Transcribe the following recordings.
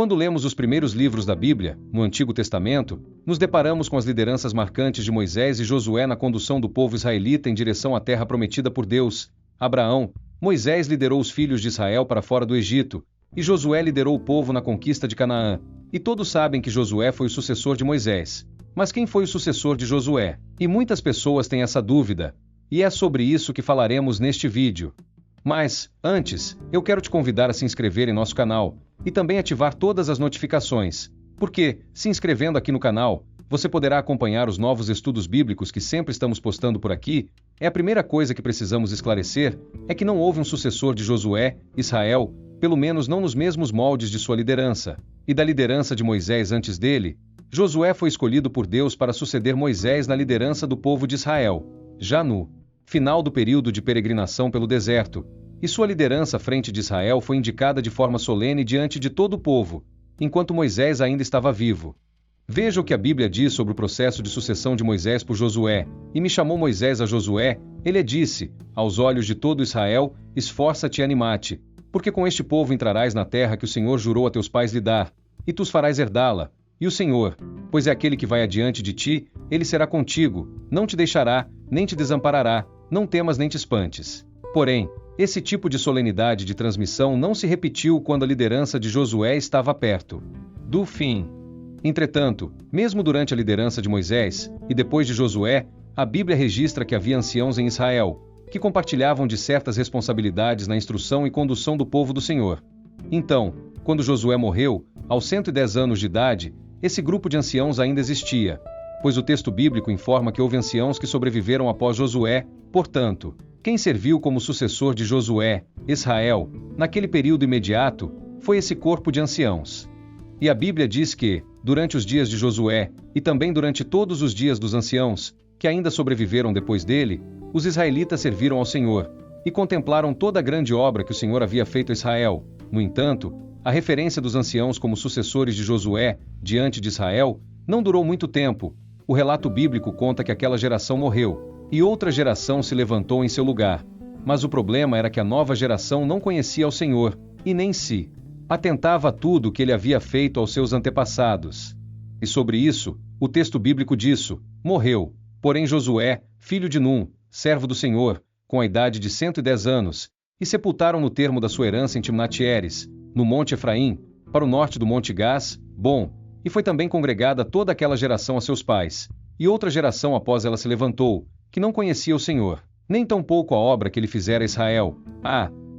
Quando lemos os primeiros livros da Bíblia, no Antigo Testamento, nos deparamos com as lideranças marcantes de Moisés e Josué na condução do povo israelita em direção à terra prometida por Deus. Abraão, Moisés liderou os filhos de Israel para fora do Egito, e Josué liderou o povo na conquista de Canaã. E todos sabem que Josué foi o sucessor de Moisés. Mas quem foi o sucessor de Josué? E muitas pessoas têm essa dúvida. E é sobre isso que falaremos neste vídeo. Mas, antes, eu quero te convidar a se inscrever em nosso canal, e também ativar todas as notificações, porque, se inscrevendo aqui no canal, você poderá acompanhar os novos estudos bíblicos que sempre estamos postando por aqui. A primeira coisa que precisamos esclarecer é que não houve um sucessor de Josué, Israel, pelo menos não nos mesmos moldes de sua liderança, e da liderança de Moisés antes dele. Josué foi escolhido por Deus para suceder Moisés na liderança do povo de Israel, já no final do período de peregrinação pelo deserto, e sua liderança à frente de Israel foi indicada de forma solene diante de todo o povo, enquanto Moisés ainda estava vivo. Veja o que a Bíblia diz sobre o processo de sucessão de Moisés por Josué. E me chamou Moisés a Josué, ele disse, aos olhos de todo Israel, esforça-te e anima-te, porque com este povo entrarás na terra que o Senhor jurou a teus pais lhe dar, e tu os farás herdá-la. E o Senhor, pois é aquele que vai adiante de ti, ele será contigo, não te deixará, nem te desamparará, não temas nem te espantes. Porém, esse tipo de solenidade de transmissão não se repetiu quando a liderança de Josué estava perto do fim. Entretanto, mesmo durante a liderança de Moisés, e depois de Josué, a Bíblia registra que havia anciãos em Israel, que compartilhavam de certas responsabilidades na instrução e condução do povo do Senhor. Então, quando Josué morreu, aos 110 anos de idade, esse grupo de anciãos ainda existia, pois o texto bíblico informa que houve anciãos que sobreviveram após Josué. Portanto, quem serviu como sucessor de Josué, Israel, naquele período imediato, foi esse corpo de anciãos. E a Bíblia diz que, durante os dias de Josué, e também durante todos os dias dos anciãos, que ainda sobreviveram depois dele, os israelitas serviram ao Senhor, e contemplaram toda a grande obra que o Senhor havia feito a Israel. No entanto, a referência dos anciãos como sucessores de Josué, diante de Israel, não durou muito tempo. O relato bíblico conta que aquela geração morreu, e outra geração se levantou em seu lugar. Mas o problema era que a nova geração não conhecia ao Senhor, e nem se atentava a tudo que ele havia feito aos seus antepassados. E sobre isso, o texto bíblico disso, morreu, porém Josué, filho de Num, servo do Senhor, com a idade de 110 anos, e sepultaram no termo da sua herança em Timnat-Heres, no monte Efraim, para o norte do monte Gás, Bom, e foi também congregada toda aquela geração a seus pais, e outra geração após ela se levantou, que não conhecia o Senhor, nem tampouco a obra que ele fizera a Israel.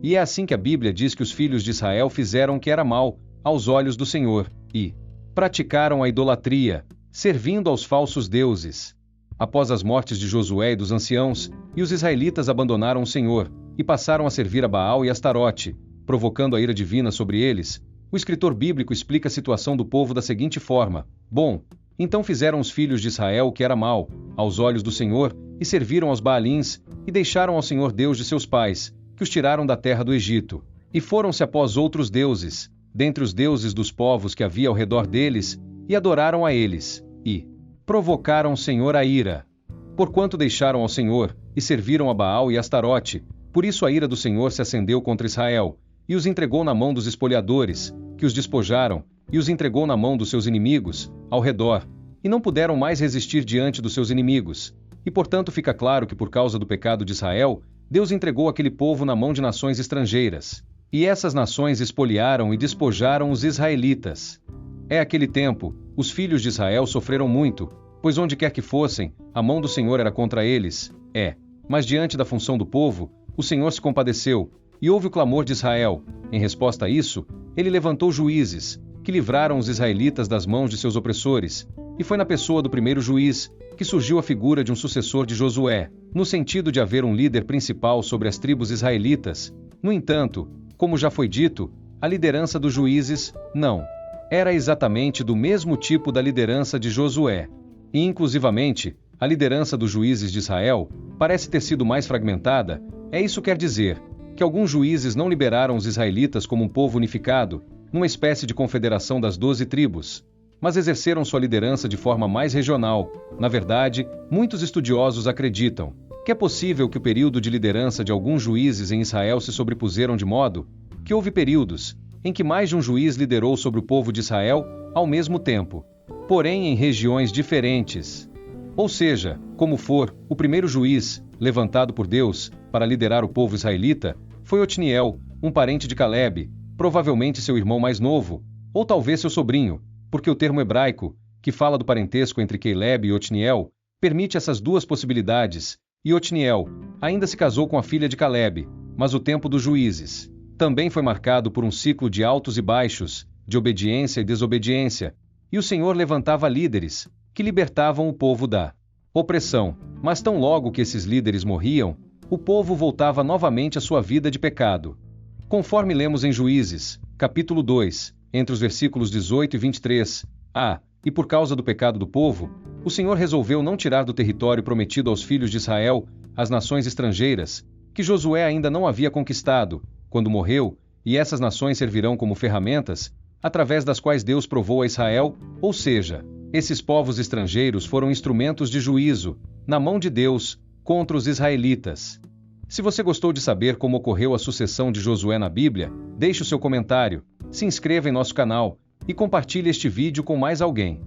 E é assim que a Bíblia diz que os filhos de Israel fizeram o que era mal, aos olhos do Senhor, e praticaram a idolatria, servindo aos falsos deuses. Após as mortes de Josué e dos anciãos, e os israelitas abandonaram o Senhor, e passaram a servir a Baal e Astarote, provocando a ira divina sobre eles, o escritor bíblico explica a situação do povo da seguinte forma: bom, então fizeram os filhos de Israel o que era mal, aos olhos do Senhor, e serviram aos Baalins, e deixaram ao Senhor Deus de seus pais, que os tiraram da terra do Egito, e foram-se após outros deuses, dentre os deuses dos povos que havia ao redor deles, e adoraram a eles, e provocaram o Senhor a ira. Porquanto deixaram ao Senhor, e serviram a Baal e Astarote, por isso a ira do Senhor se acendeu contra Israel, e os entregou na mão dos espoliadores, que os despojaram, e os entregou na mão dos seus inimigos, ao redor, e não puderam mais resistir diante dos seus inimigos. E portanto fica claro que por causa do pecado de Israel, Deus entregou aquele povo na mão de nações estrangeiras. E essas nações espoliaram e despojaram os israelitas. Aquele tempo, os filhos de Israel sofreram muito, pois onde quer que fossem, a mão do Senhor era contra eles. Mas diante da função do povo, o Senhor se compadeceu, e houve o clamor de Israel. Em resposta a isso, ele levantou juízes, que livraram os israelitas das mãos de seus opressores, e foi na pessoa do primeiro juiz, que surgiu a figura de um sucessor de Josué, no sentido de haver um líder principal sobre as tribos israelitas. No entanto, como já foi dito, a liderança dos juízes, não era exatamente do mesmo tipo da liderança de Josué. E inclusivamente, a liderança dos juízes de Israel parece ter sido mais fragmentada. Isso quer dizer que alguns juízes não liberaram os israelitas como um povo unificado, numa espécie de confederação das 12 tribos, mas exerceram sua liderança de forma mais regional. Na verdade, muitos estudiosos acreditam que é possível que o período de liderança de alguns juízes em Israel se sobrepuseram de modo que houve períodos em que mais de um juiz liderou sobre o povo de Israel ao mesmo tempo, porém em regiões diferentes. Ou seja, como for, o primeiro juiz, levantado por Deus, para liderar o povo israelita, foi Otniel, um parente de Calebe, provavelmente seu irmão mais novo, ou talvez seu sobrinho, porque o termo hebraico, que fala do parentesco entre Calebe e Otniel, permite essas duas possibilidades, e Otniel ainda se casou com a filha de Calebe, mas o tempo dos juízes também foi marcado por um ciclo de altos e baixos, de obediência e desobediência, e o Senhor levantava líderes, que libertavam o povo da opressão, mas tão logo que esses líderes morriam, o povo voltava novamente à sua vida de pecado. Conforme lemos em Juízes, capítulo 2, entre os versículos 18 e 23, e por causa do pecado do povo, o Senhor resolveu não tirar do território prometido aos filhos de Israel as nações estrangeiras, que Josué ainda não havia conquistado, quando morreu, e essas nações servirão como ferramentas, através das quais Deus provou a Israel, ou seja, esses povos estrangeiros foram instrumentos de juízo, na mão de Deus, contra os israelitas. Se você gostou de saber como ocorreu a sucessão de Josué na Bíblia, deixe o seu comentário, se inscreva em nosso canal, e compartilhe este vídeo com mais alguém.